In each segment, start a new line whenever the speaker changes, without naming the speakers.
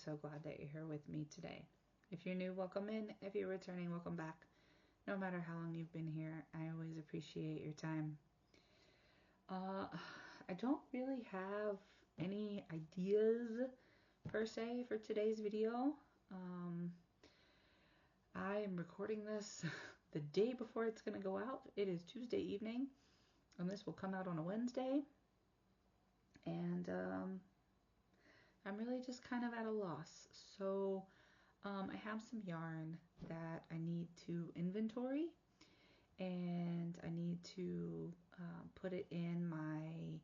so glad that you're here with me today. If you're new, welcome in. If you're returning, welcome back. No matter how long you've been here, I always appreciate your time. I don't really have any ideas per se for today's video. I am recording this the day before it's going to go out. It is Tuesday evening, and this will come out on a Wednesday. And I'm really just kind of at a loss. So I have some yarn that I need to inventory, and I need to put it in my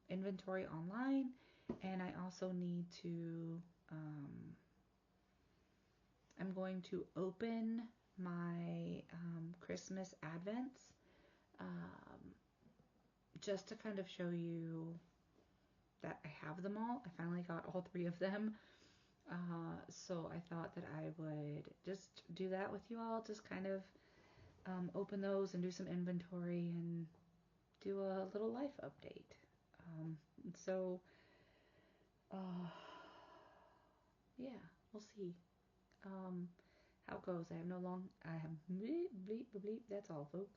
inventory online, and I also need to I'm going to open my Christmas Advents just to kind of show you that I have them all. I finally got all 3 of them. So I thought that I would just do that with you all, just kind of open those and do some inventory and do a little life update. Yeah, we'll see how it goes. I have bleep, bleep, bleep, that's all, folks.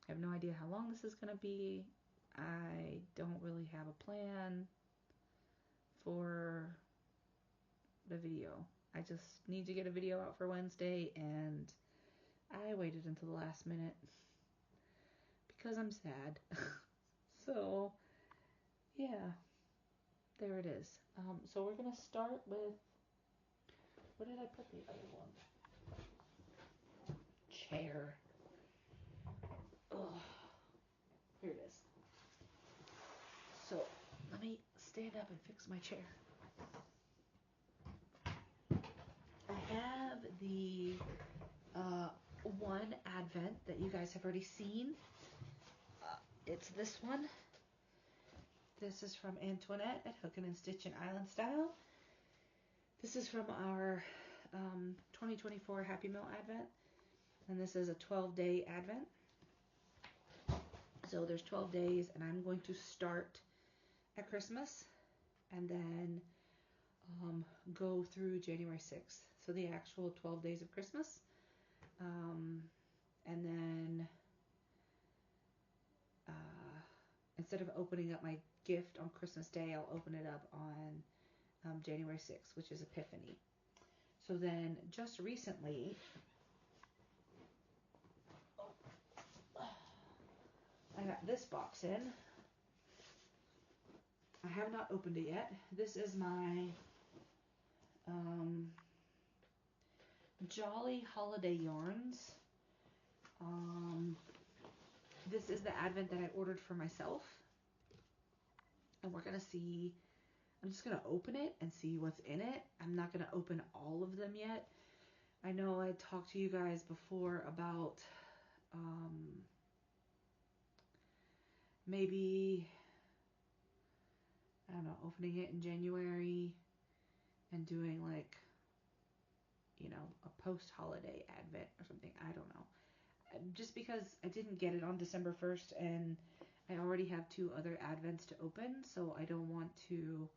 I have no idea how long this is going to be. I don't really have a plan for the video. I just need to get a video out for Wednesday, and I waited until the last minute because I'm sad. So, yeah, there it is. So we're going to start with, where did I put the other one? Chair. Ugh. Here it is. So, let me stand up and fix my chair. I have the one Advent that you guys have already seen. It's this one. This is from Antoinette at Hookin' and Stitchin' Island Style. This is from our 2024 Happy Meal Advent. And this is a 12-day Advent. So there's 12 days, and I'm going to start at Christmas and then go through January 6th. So the actual 12 days of Christmas. And then instead of opening up my gift on Christmas Day, I'll open it up on January 6th, which is Epiphany. So then just recently, I got this box in. I have not opened it yet. This is my Jolly Holiday Yarns. This is the Advent that I ordered for myself. And we're going to see, I'm just going to open it and see what's in it. I'm not going to open all of them yet. I know I talked to you guys before about maybe, I don't know, opening it in January and doing like, you know, a post-holiday Advent or something. I don't know. Just because I didn't get it on December 1st and I already have 2 other Advents to open, so I don't want to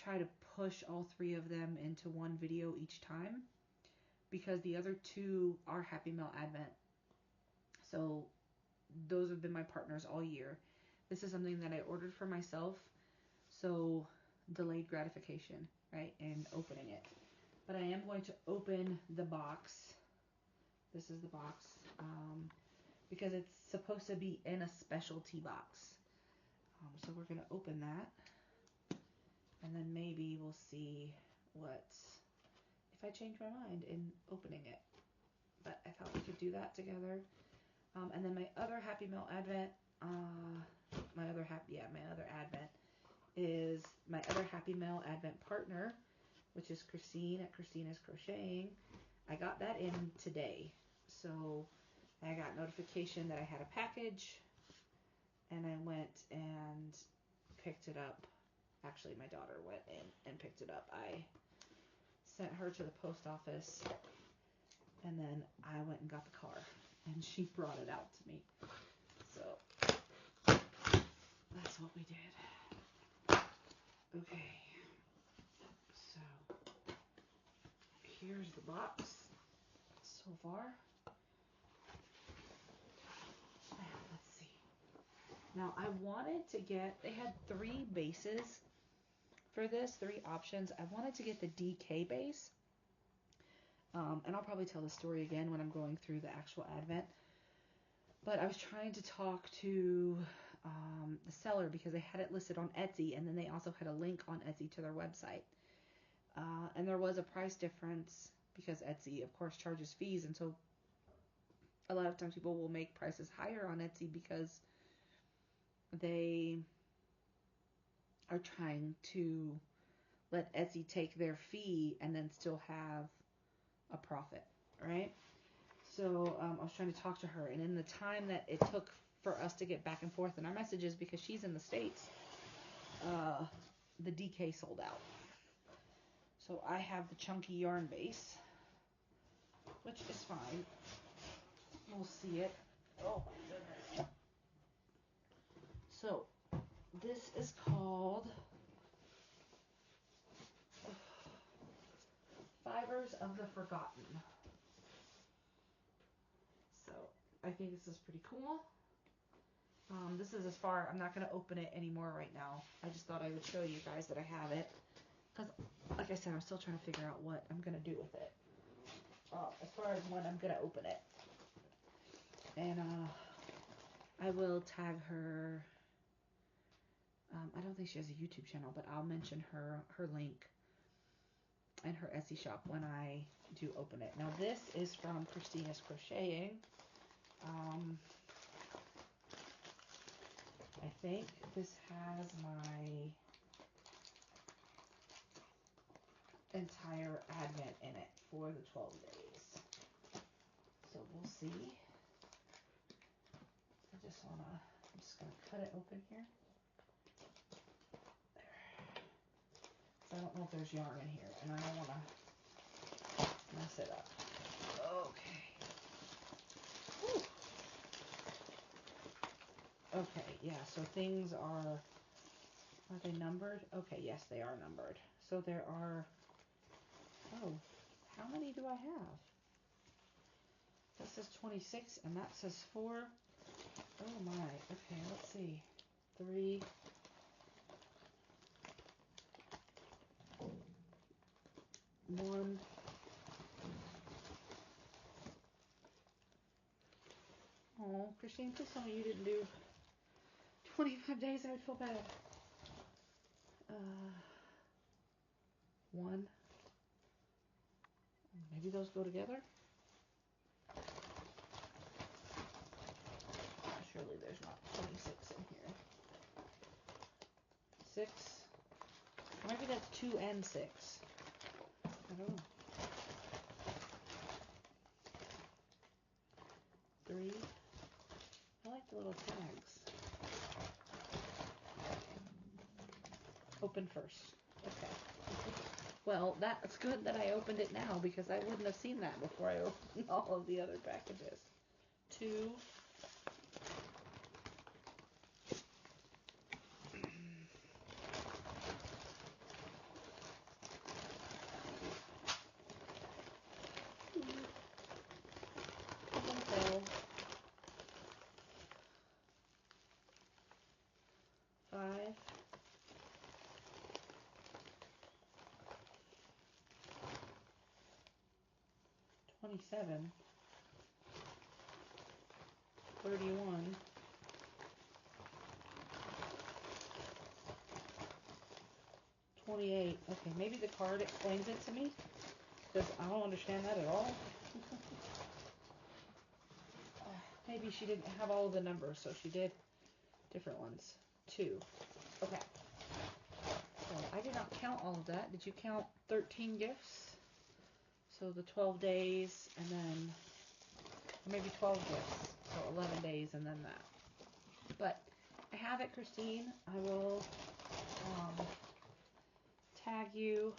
try to push all 3 of them into one video each time, because the other 2 are Happy Meal Advent. So those have been my partners all year. This is something that I ordered for myself, so delayed gratification, right, and opening it. But I am going to open the box. This is the box, because it's supposed to be in a specialty box. So we're going to open that, and then maybe we'll see if I change my mind in opening it. But I thought we could do that together. And then my other Happy Meal Advent, my other Advent is my other Happy Meal Advent partner, which is Christine at Christina's Crocheting. I got that in today. So I got notification that I had a package, and I went and picked it up. Actually, my daughter went in and picked it up. I sent her to the post office, and then I went and got the car, and she brought it out to me. So that's what we did. Okay. here's the box so far. Let's see. Now I wanted to get, they had 3 bases for this, 3 options. I wanted to get the DK base. And I'll probably tell the story again when I'm going through the actual Advent. But I was trying to talk to the seller because they had it listed on Etsy, and then they also had a link on Etsy to their website. And there was a price difference because Etsy, of course, charges fees. And so a lot of times people will make prices higher on Etsy because they are trying to let Etsy take their fee and then still have a profit, right? So I was trying to talk to her, and in the time that it took for us to get back and forth in our messages, because she's in the States, the DK sold out. So I have the chunky yarn base, which is fine. We'll see it. Oh my goodness. So this is called Fibers of the Forgotten. So I think this is pretty cool. This is as far, I'm not going to open it anymore right now. I just thought I would show you guys that I have it. Because, like I said, I'm still trying to figure out what I'm going to do with it. As far as when I'm going to open it. And I will tag her. I don't think she has a YouTube channel, but I'll mention her link and her Etsy shop when I do open it. Now this is from Christina's Crocheting. I think this has my entire Advent in it for the 12 days. So we'll see. I'm just going to cut it open here. There. I don't know if there's yarn in here, and I don't want to mess it up. Okay. Whew. Okay, yeah, so things are they numbered? Okay, yes, they are numbered. So there are, oh, how many do I have? This says 26, and that says 4. Oh my, okay, let's see. 3, 1. Oh, Christine, please tell me you didn't do 25 days. I would feel bad. 1. Maybe those go together? Surely there's not 26 in here. 6. Maybe that's 2 and 6. I don't know. 3. I like the little tags. Open first. Okay. Well, that's good that I opened it now because I wouldn't have seen that before I opened all of the other packages. 2. $27, 31, 28. Okay, maybe the card explains it to me because I don't understand that at all. Maybe she didn't have all of the numbers, so she did different ones. 2. Okay. So I did not count all of that. Did you count 13 gifts? So the 12 days and then maybe 12 gifts. So 11 days and then that. But I have it, Christine. I will tag you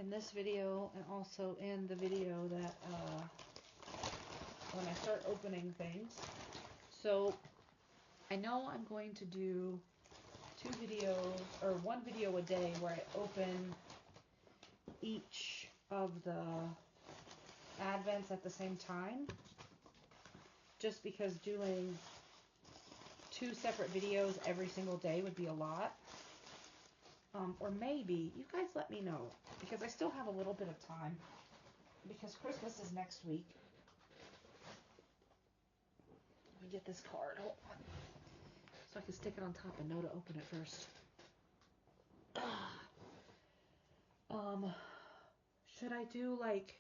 in this video and also in the video that when I start opening things. So I know I'm going to do 2 videos or 1 video a day where I open each of the Advents at the same time, just because doing 2 separate videos every single day would be a lot. Or maybe, you guys let me know, because I still have a little bit of time, because Christmas is next week. Let me get this card, hold on, so I can stick it on top and know to open it first. Should I do like,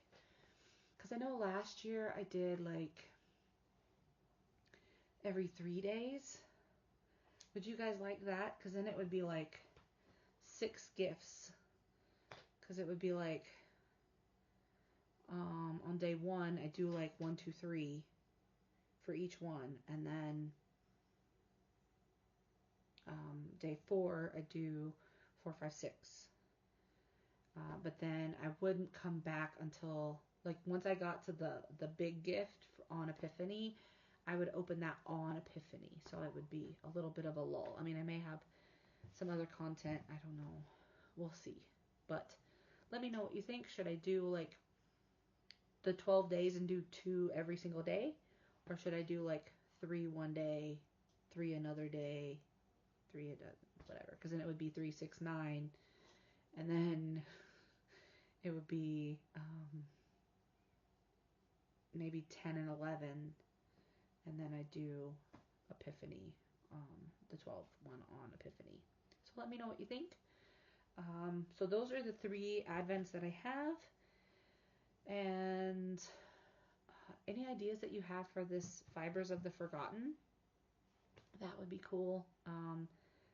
because I know last year I did like every 3 days. Would you guys like that? Because then it would be like 6 gifts. Because it would be like, on day 1, I do like 1, 2, 3 for each one. And then day 4, I do 4, 5, 6. But then I wouldn't come back until, like, once I got to the big gift on Epiphany, I would open that on Epiphany. So it would be a little bit of a lull. I mean, I may have some other content. I don't know. We'll see. But let me know what you think. Should I do, like, the 12 days and do 2 every single day? Or should I do, like, 3 one day, 3 another day, 3 whatever? Because then it would be 3, 6, 9. And then it would be maybe 10 and 11, and then I do Epiphany, the 12th one on Epiphany. So let me know what you think. So those are the 3 Advents that I have, and any ideas that you have for this Fibers of the Forgotten, that would be cool,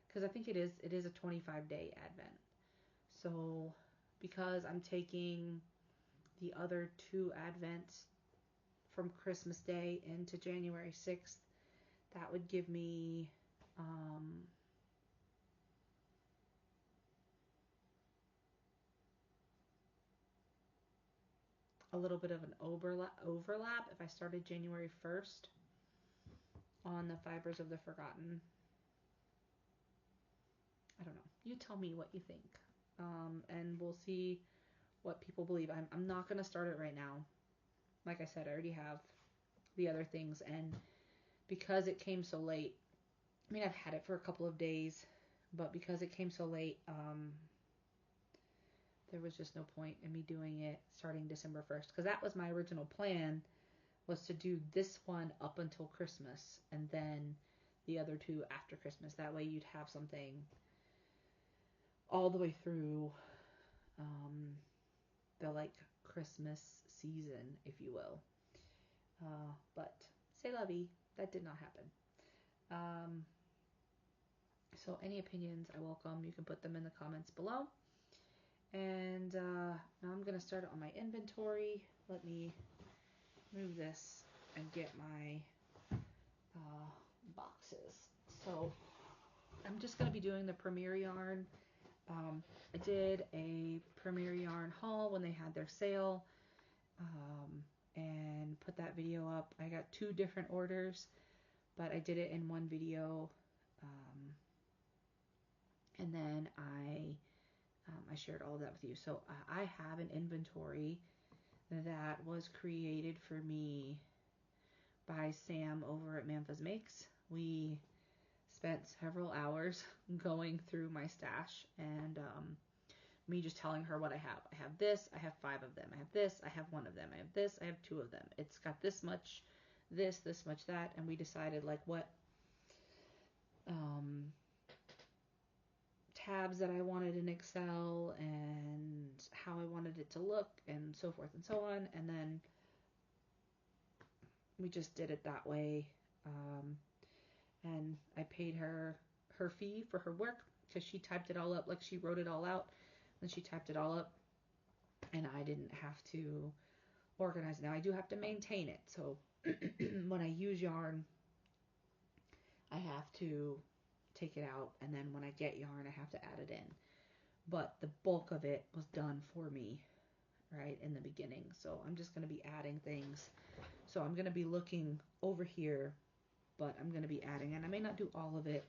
because I think it is a 25-day Advent. So because I'm taking the other 2 Advents from Christmas Day into January 6th, that would give me a little bit of an overlap if I started January 1st on the Fibers of the Forgotten. I don't know. You tell me what you think. And we'll see what people believe. I'm not going to start it right now. Like I said, I already have the other things, and because it came so late, I mean, I've had it for a couple of days, but because it came so late, there was just no point in me doing it starting December 1st, because that was my original plan, was to do this one up until Christmas, and then the other 2 after Christmas. That way you'd have something all the way through the, like, Christmas season, if you will. But c'est la vie, that did not happen. So any opinions I welcome. You can put them in the comments below. And now I'm going to start it on my inventory. Let me move this and get my boxes. So I'm just going to be doing the Premier Yarn. I did a Premier Yarn haul when they had their sale, and put that video up. I got 2 different orders, but I did it in one video, and then I shared all of that with you. So I have an inventory that was created for me by Sam over at Mamfa's Makes. We spent several hours going through my stash, and me just telling her what I have. I have this, I have 5 of them. I have this, I have 1 of them. I have this, I have 2 of them. It's got this much this much that, and we decided, like, what tabs that I wanted in Excel and how I wanted it to look and so forth and so on, and then we just did it that way, and I paid her fee for her work, because she typed it all up, like, she wrote it all out, and she typed it all up, and I didn't have to organize it. Now I do have to maintain it, so when I use yarn, I have to take it out, and then when I get yarn, I have to add it in. But the bulk of it was done for me, right, in the beginning. So I'm just going to be adding things. So I'm going to be looking over here, but I'm going to be adding, and I may not do all of it,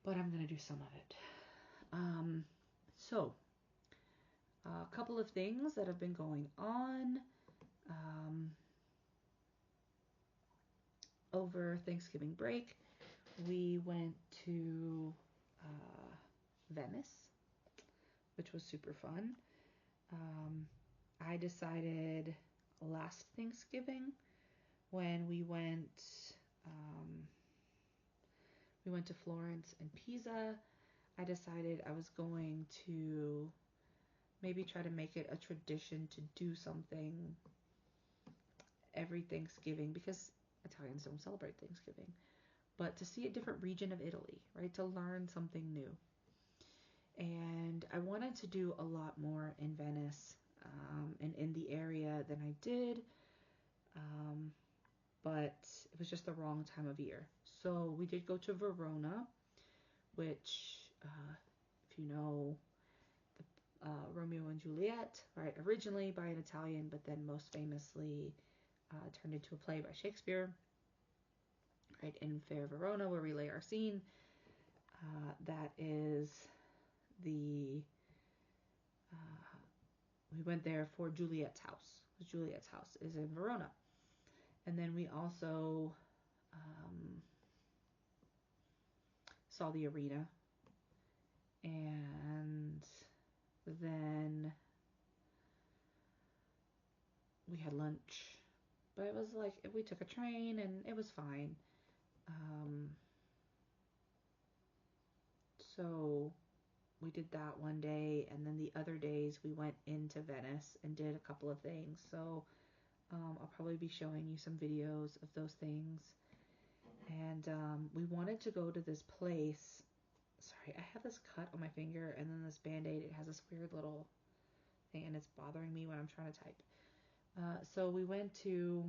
but I'm going to do some of it. So A couple of things that have been going on over Thanksgiving break. We went to Venice, which was super fun. I decided last Thanksgiving when we went to Florence and Pisa. I decided I was going to maybe try to make it a tradition to do something every Thanksgiving, because Italians don't celebrate Thanksgiving, but to see a different region of Italy, right? To learn something new. And I wanted to do a lot more in Venice and in the area than I did, but it was just the wrong time of year. So we did go to Verona, which, if you know, Romeo and Juliet, right, originally by an Italian, but then most famously turned into a play by Shakespeare, right, in Fair Verona, where we lay our scene. That is we went there for Juliet's house. Juliet's house is in Verona. And then we also saw the arena. And then we had lunch. But it was like, we took a train and it was fine. So we did that one day, and then the other days we went into Venice and did a couple of things. So I'll probably be showing you some videos of those things. And we wanted to go to this place. Sorry, I have this cut on my finger and then this band-aid. It has this weird little thing and it's bothering me when I'm trying to type. So we wanted to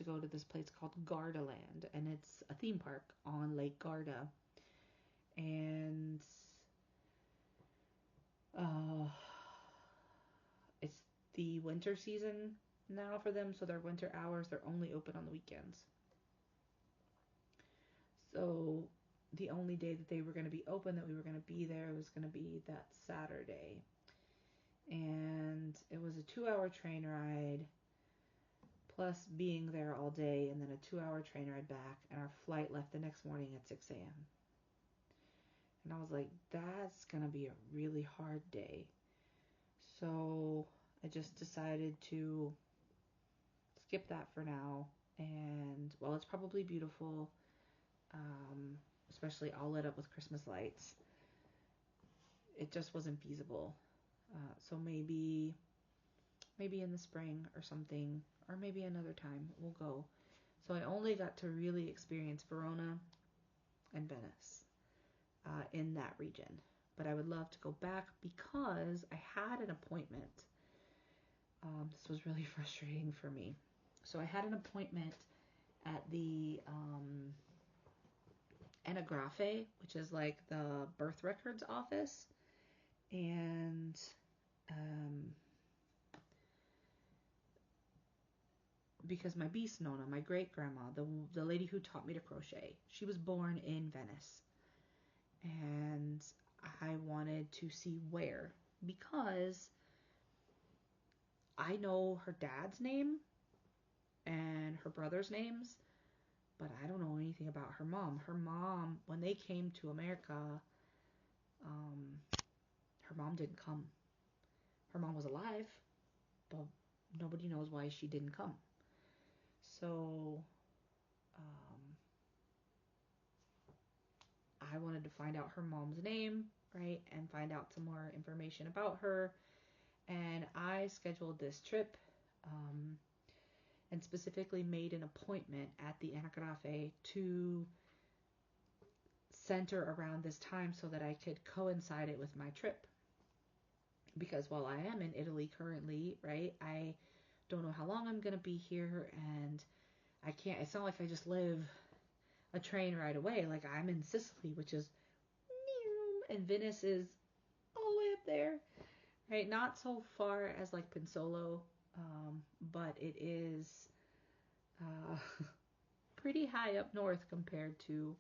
go to this place called Gardaland, and it's a theme park on Lake Garda. And it's the winter season now for them, so their winter hours, they're only open on the weekends. So the only day that they were going to be open, that we were going to be there, was going to be that Saturday. And it was a 2-hour train ride, plus being there all day, and then a 2-hour train ride back, and our flight left the next morning at 6 a.m. And I was like, that's going to be a really hard day. So I just decided to skip that for now. And while it's probably beautiful, especially all lit up with Christmas lights, it just wasn't feasible. So maybe in the spring or something, or maybe another time we'll go. So I only got to really experience Verona and Venice in that region. But I would love to go back because I had an appointment. This was really frustrating for me. So I had an appointment at the Anagrafe, which is like the birth records office. And because my bisnonna, my great grandma, the lady who taught me to crochet, she was born in Venice. And I wanted to see where, because I know her dad's name and her brother's names, but I don't know anything about her mom. Her mom, when they came to America, her mom didn't come. Her mom was alive, but nobody knows why she didn't come. So I wanted to find out her mom's name, right, and find out some more information about her. And I scheduled this trip and specifically made an appointment at the Anagrafe to center around this time so that I could coincide it with my trip. Because while I am in Italy currently, right, I don't know how long I'm going to be here, and I can't, it's not like I just live a train ride away. Like, I'm in Sicily, which is, and Venice is all the way up there, right? Not so far as like Pinsolo, but it is pretty high up north compared to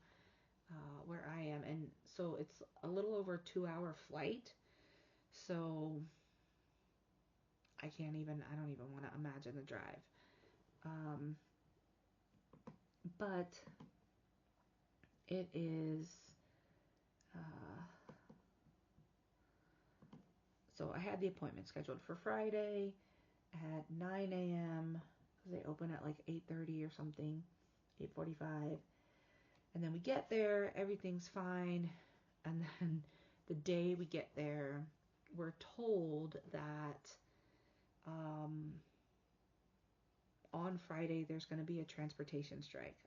where I am. And so it's a little over a 2-hour flight. So I don't even want to imagine the drive. But it is, so I had the appointment scheduled for Friday at 9 a.m. because they open at like 8:30 or something, 8:45. And then we get there, everything's fine. And then the day we get there, we're told that on Friday there's going to be a transportation strike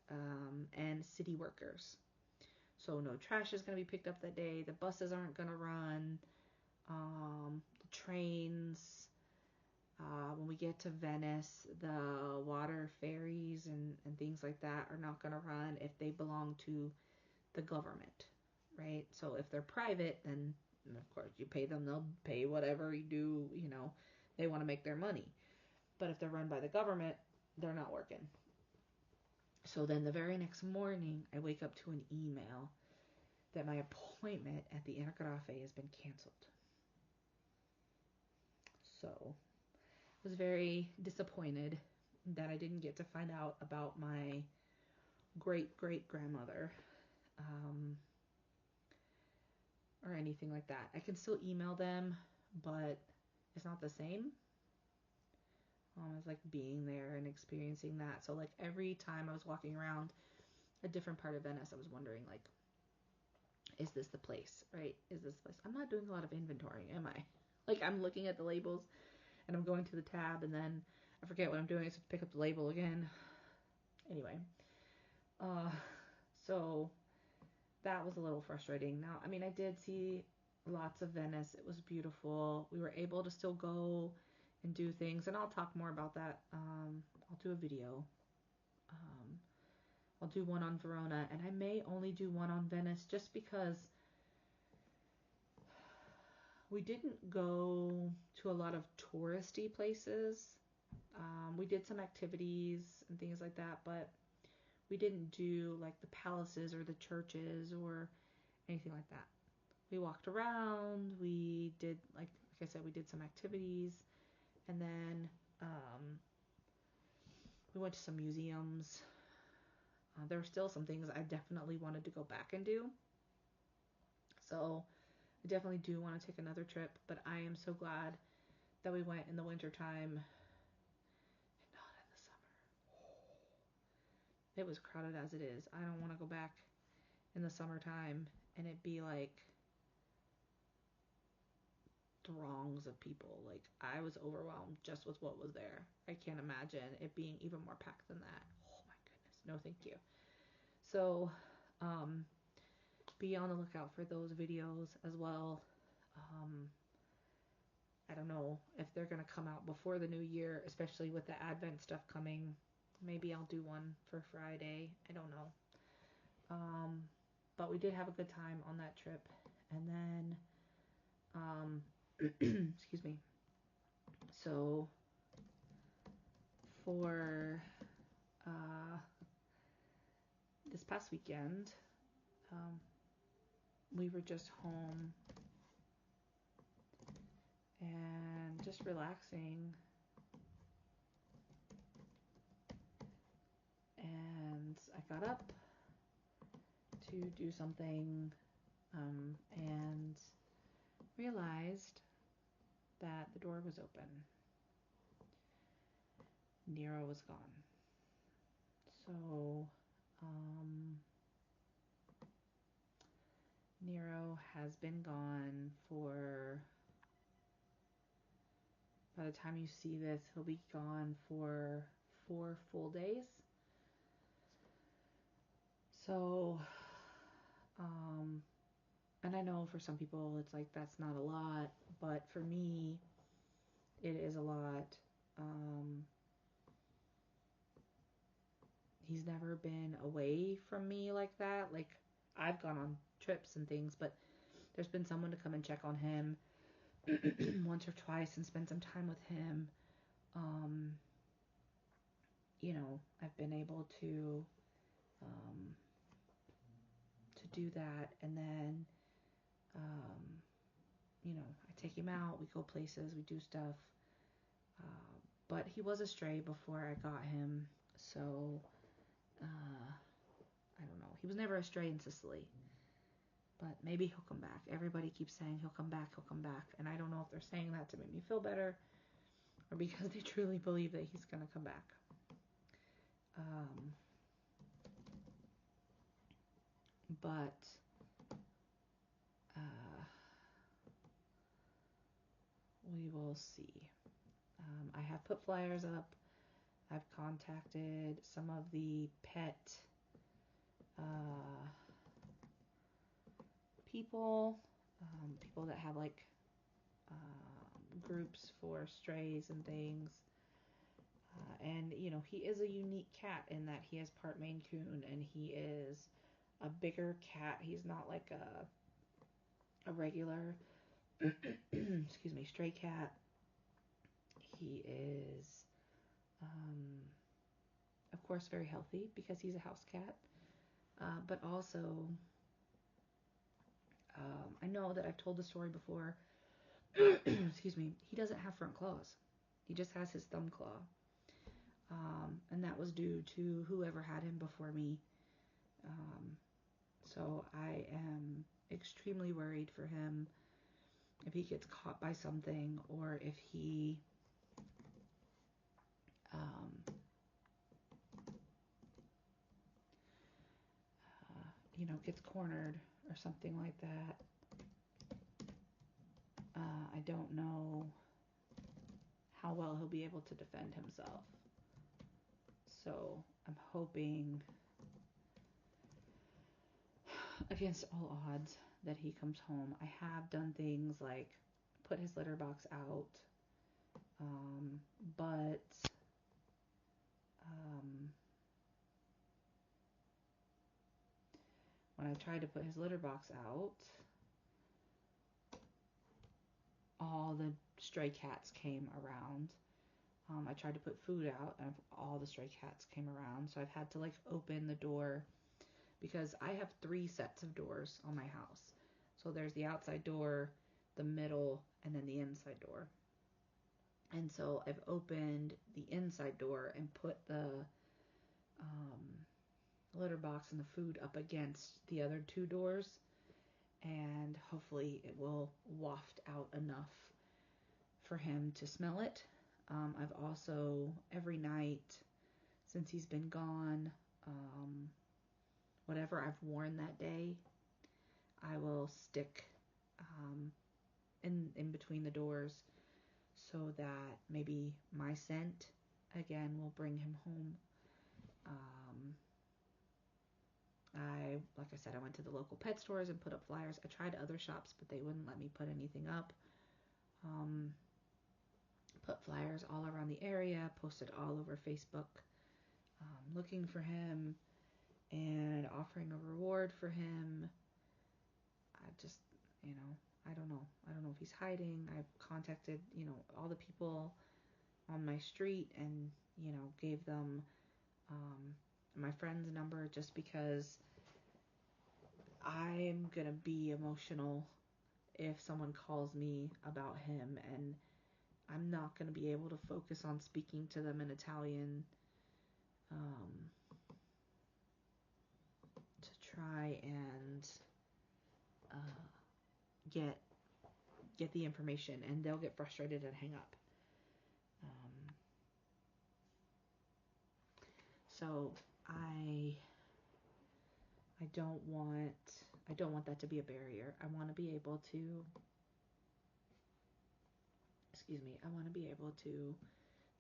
and city workers. So no trash is going to be picked up that day. The buses aren't going to run. The trains, when we get to Venice, the water ferries and things like that are not going to run if they belong to the government, right? So if they're private, then of course you pay them, they'll pay whatever you do, they want to make their money. But if they're run by the government, they're not working. So then the very next morning, I wake up to an email that my appointment at the Intergrafe has been canceled. So I was very disappointed that I didn't get to find out about my great-great-grandmother or anything like that. I can still email them, but it's not the same. It's like being there and experiencing that. So like every time I was walking around a different part of Venice, I was wondering like, is this the place, right? Is this the place? I'm not doing a lot of inventorying, am I? Like I'm looking at the labels and I'm going to the tab and then I forget what I'm doing, so I pick up the label again. Anyway, so that was a little frustrating. Now, I mean, I did see lots of Venice. It was beautiful. We were able to still go and do things, and I'll talk more about that. I'll do a video. I'll do one on Verona, and I may only do one on Venice just because we didn't go to a lot of touristy places. We did some activities and things like that, but we didn't do like the palaces or the churches or anything like that. We walked around, we did, like I said, we did some activities, and then we went to some museums. There were still some things I definitely wanted to go back and do. So I definitely do want to take another trip, but I am so glad that we went in the winter time and not in the summer. It was crowded as it is. I don't want to go back in the summertime and it be like throngs of people. Like I was overwhelmed just with what was there. I can't imagine it being even more packed than that. Oh my goodness. No, thank you. So, be on the lookout for those videos as well. I don't know if they're going to come out before the new year, especially with the Advent stuff coming. Maybe I'll do one for Friday. I don't know. But we did have a good time on that trip. And then, excuse me. So, for this past weekend, we were just home and just relaxing. And I got up to do something and realized that the door was open. Nero was gone. So, Nero has been gone for, by the time you see this, he'll be gone for 4 full days. So, and I know for some people it's like that's not a lot, but for me, it is a lot. He's never been away from me like that. Like, I've gone on trips and things, but there's been someone to come and check on him once or twice and spend some time with him. I've been able to do that, and then I take him out, we go places, we do stuff. But he was a stray before I got him, so I don't know. He was never a stray in Sicily, but maybe he'll come back. Everybody keeps saying he'll come back, and I don't know if they're saying that to make me feel better or because they truly believe that he's going to come back. But we will see. I have put flyers up. I've contacted some of the pet people that have like groups for strays and things. And, you know, he is a unique cat in that he is part Maine Coon and he is a bigger cat. He's not like a regular, excuse me, stray cat. He is, of course, very healthy because he's a house cat. But also, I know that I've told the story before. Excuse me. He doesn't have front claws. He just has his thumb claw. And that was due to whoever had him before me. So I am extremely worried for him if he gets caught by something or if he you know, gets cornered or something like that. I don't know how well he'll be able to defend himself. So I'm hoping against all odds that he comes home. I have done things like put his litter box out, but when I tried to put his litter box out, all the stray cats came around. I tried to put food out and all the stray cats came around, so I've had to like open the door because I have 3 sets of doors on my house. So there's the outside door, the middle, and then the inside door. And so I've opened the inside door and put the litter box and the food up against the other 2 doors, and hopefully it will waft out enough for him to smell it. I've also, every night since he's been gone, whatever I've worn that day, I will stick in between the doors so that maybe my scent again will bring him home. Like I said, I went to the local pet stores and put up flyers. I tried other shops, but they wouldn't let me put anything up. Put flyers all around the area, posted all over Facebook, looking for him and offering a reward for him. I just, you know, I don't know. I don't know if he's hiding. I've contacted, you know, all the people on my street and, you know, gave them my friend's number just because I'm going to be emotional if someone calls me about him, and I'm not going to be able to focus on speaking to them in Italian to try and get the information, and they'll get frustrated and hang up. So I don't want that to be a barrier. I want to be able to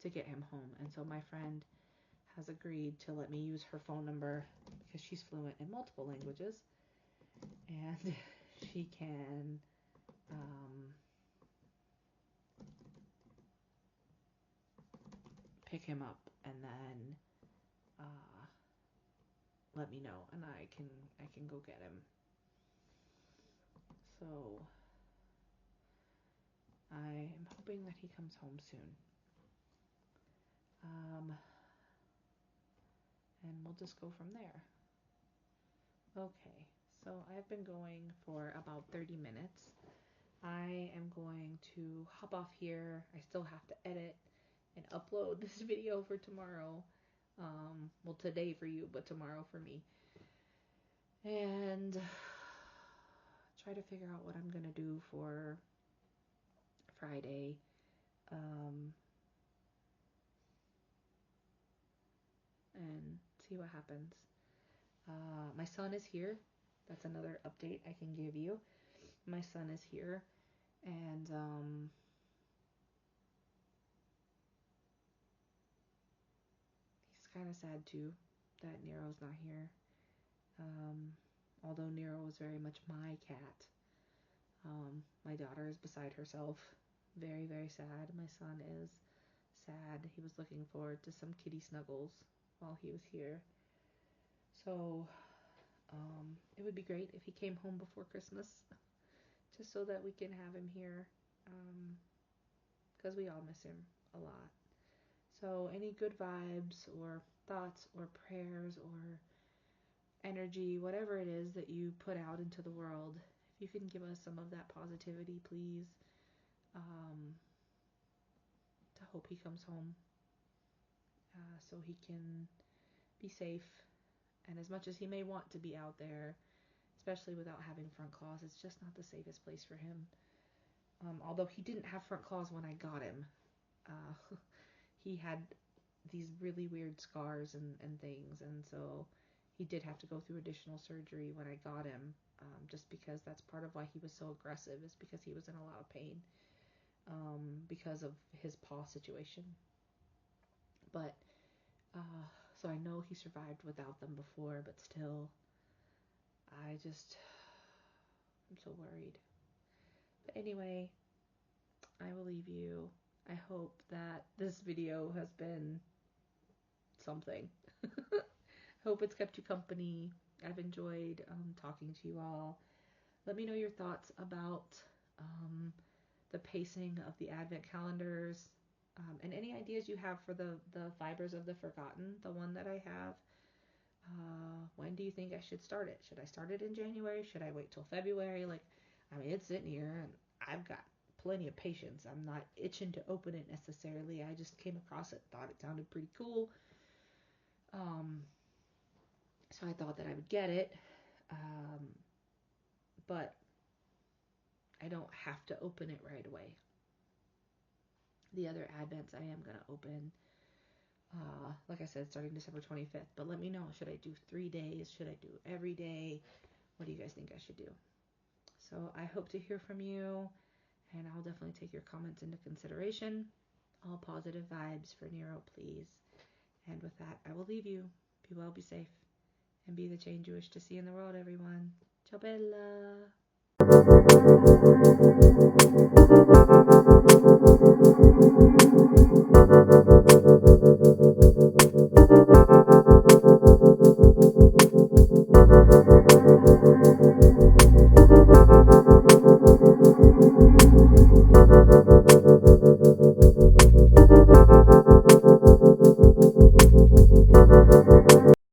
get him home. And so my friend has agreed to let me use her phone number because she's fluent in multiple languages, and she can pick him up and then let me know, and I can go get him. So I'm hoping that he comes home soon. And we'll just go from there. Okay, so I've been going for about 30 minutes. I am going to hop off here. I still have to edit and upload this video for tomorrow. Well, today for you, but tomorrow for me. And try to figure out what I'm going to do for Friday. And see what happens. My son is here. That's another update I can give you. My son is here, and he's kind of sad too that Nero's not here. Although Nero was very much my cat. My daughter is beside herself. Very, very sad. My son is sad. He was looking forward to some kitty snuggles while he was here. So, it would be great if he came home before Christmas, just so that we can have him here, because we all miss him a lot. So, any good vibes or thoughts or prayers or energy, whatever it is that you put out into the world, if you can give us some of that positivity, please, to hope he comes home, so he can be safe. And as much as he may want to be out there, especially without having front claws, it's just not the safest place for him. Although he didn't have front claws when I got him. He had these really weird scars and things, and so he did have to go through additional surgery when I got him, just because that's part of why he was so aggressive, is because he was in a lot of pain, because of his paw situation. But so I know he survived without them before, but still, I'm so worried. But anyway, I will leave you. I hope that this video has been something. Hope it's kept you company. I've enjoyed talking to you all. Let me know your thoughts about the pacing of the Advent calendars, and any ideas you have for the Fibers of the Forgotten, the one that I have. When do you think I should start it? Should I start it in January? Should I wait till February? It's sitting here and I've got plenty of patience. I'm not itching to open it necessarily. I just came across it, thought it sounded pretty cool. So I thought that I would get it. But I don't have to open it right away. The other Advents I am going to open, like I said, starting December 25th. But let me know, should I do 3 days? Should I do every day? What do you guys think I should do? So I hope to hear from you, and I'll definitely take your comments into consideration. All positive vibes for Nero, please. And with that, I will leave you. Be well, be safe, and be the change you wish to see in the world, everyone. Ciao bella!